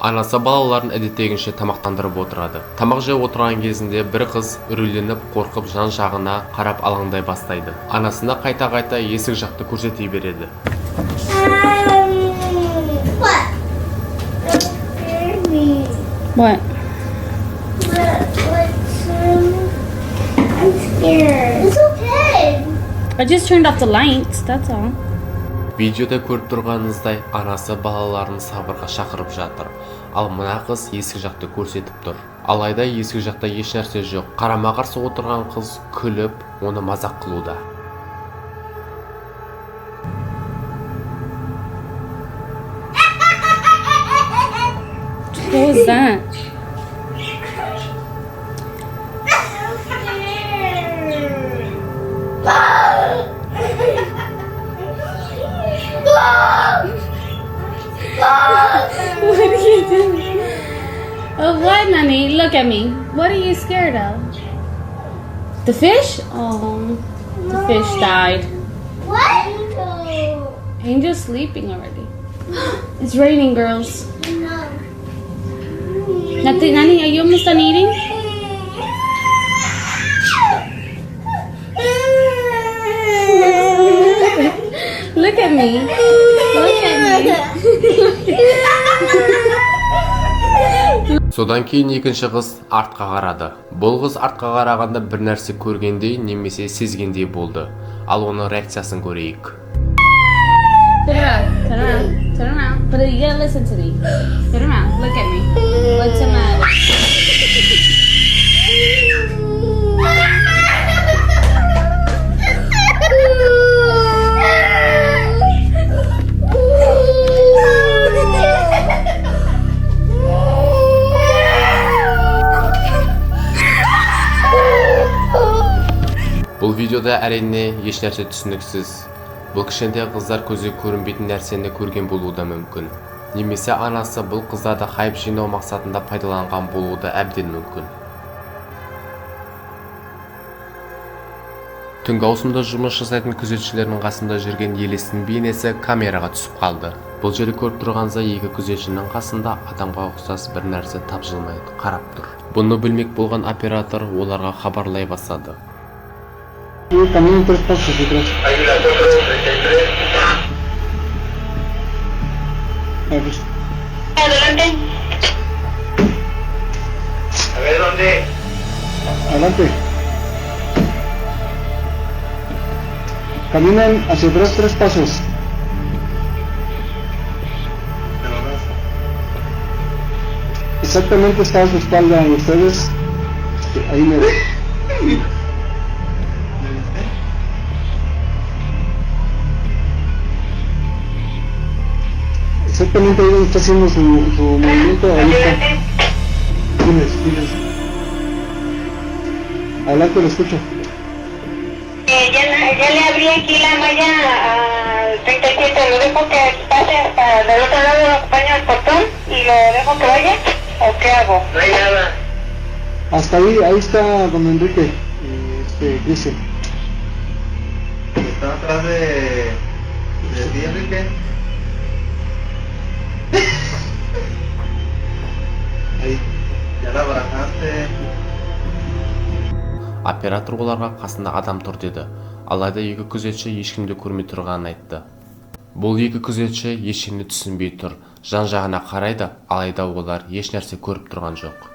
Анасы балаларын әдеттегінше тамақтандырып отырады. Тамақ жеп отырған кезінде бір қыз үрейленіп, қорқып жан жағына қарап алаңдай бастайды. Анасына қайта-қайта есік жақты көрсете береді. What? I'm scared. It's okay. I just turned off the lights, that's all. Видеода көріп тұрғаныңыздай анасы балаларын сабырға шақырып жатыр. Ал мына қыз есік жақты көрсетіп тұр. Алайда есік жақта еш нәрсе жоқ. Қарама-қарсы отырған қыз күліп, оны мазақ қылуда. What was that? What are you doing? Oh, what, Nani? Look at me. What are you scared of? The fish? Oh, the fish died. What? Angel's sleeping already. It's raining, girls. No. Nani, are you almost done eating? Look at me. Look at me. Содан кейін екінші қыз артқа қарады. Бұл қыз артқа қарағанда бір нәрсе көргендей немесе сезгендей болды. Ал оның реакциясын көрейік. Turn around. Turn around. Turn around. But you gotta listen to me. Turn around. Look at me. What's the matter? Бұл видеода әрине еш нәрсе түсініксіз. Бұл кішкентай қыздар көзге көрінбейтін нәрсені көрген болуы да мүмкін. Немесе анасы бұл қыздарды хайп жинау мақсатында пайдаланған болуы да әбден мүмкін. Түнгі ауысымда жұмыс жасайтын күзетшілердің қасында жүрген елестің бейнесі камераға түсіп қалды. Бұл жерде көріп тұрғаныңызда екі күзетшінің қасында адамға ұқсас бір нәрсе тапжылмай қарап тұр. Бұны білмек болған оператор оларға хабарлай бастады. Caminen 3 pasos detrás. Águila 433. Adelante. A ver dónde. Adelante. Caminan hacia atrás 3 pasos. Exactamente está a su espalda de ustedes. Ahí me ve. Exactamente ahí donde está haciendo su movimiento, ahí está. Diles. Adelante, lo escucho. Ya le abrí aquí la malla al 37, lo dejo que pase hasta del otro lado, lo acompaño al portón y lo dejo que vaya, ¿o qué hago? No hay nada. Hasta ahí está don Enrique, Cristian. Está atrás de ti, Enrique. Ahí. Ya la abrazaste. Оператор оларға қасында адам тұр деді. Алайда екі күзетші ешкімді көрмей тұрғанын айтты. Бұл екі күзетші ешкімді түсінбей тұр. Жан жағына қарайды, алайда олар еш нәрсе көріп тұрған жоқ.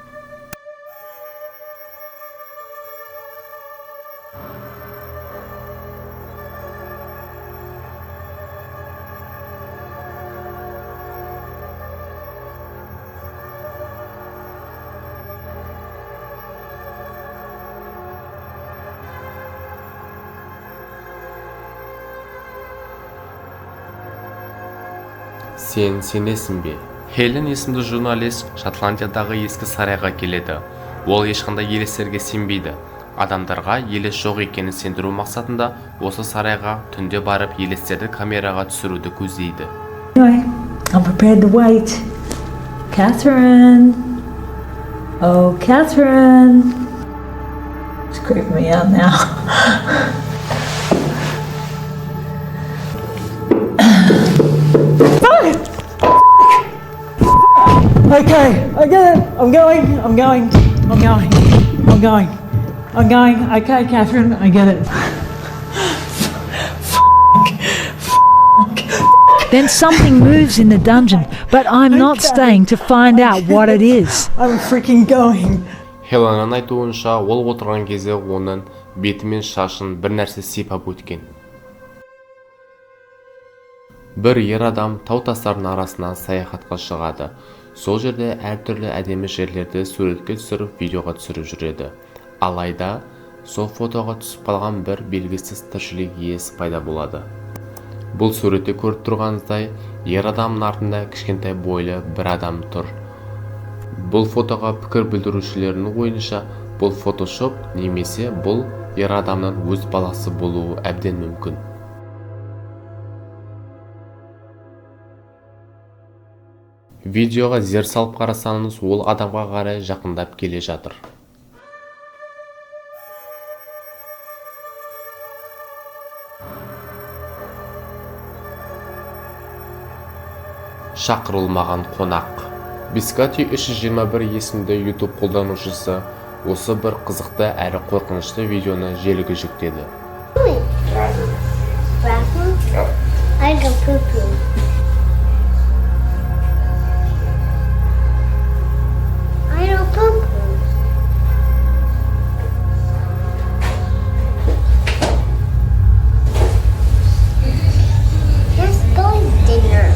Сен сенесің бе? Хелен есімді журналист Шотландиядағы ескі сарайға келеді. Ол ешқандай елестерге сенбейді. Адамдарға елес жоқ екенін сендіру мақсатында осы сарайға түнде барып елестерді камераға түсіруді көздейді. Anyway, I'm prepared to wait. Catherine. Oh, Catherine. It's creeping me out now. Okay, I get it. I'm going. Okay, Catherine, I get it. Then something moves in the dungeon, but I'm not staying to find out what it is. I'm freaking going. Хелланың айтуынша, ол отырған кезде оның беті мен шашын бір нәрсе сипап өткен. Бір ер адам тау-тастардың арасынан саяхатқа шығады. Сол жерде әртүрлі әдемі жерлерді суретке түсіріп, видеоға түсіріп жүреді. Алайда, сол фотоға түсіп қалған бір белгісіз тіршілік иесі пайда болады. Бұл суретте көріп тұрғаныңыздай, ер адамның артында кішкентай бойлы бір адам тұр. Бұл фотоға пікір білдірушілердің ойынша, бұл фотошоп немесе бұл ер адамның өз баласы болуы әбден мүмкін. Видеоға зер салып қарасаңыз, ол адамға қарай жақындап келе жатыр. Шақырылмаған қонақ. Бискати 321 есімді YouTube қолданушысы осы бір қызықты әрі қорқынышты видеоны желіге жүктеді. I go poo-poo. I go poo-poo. Let's go dinner.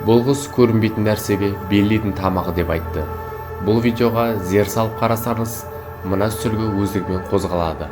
Бұл қыз көрінбейтін нәрсеге белгілейтін тамағы деп айтты. Бұл видеоға зер салып қарасаңыз, мына сүлгі өздігімен қозғалады.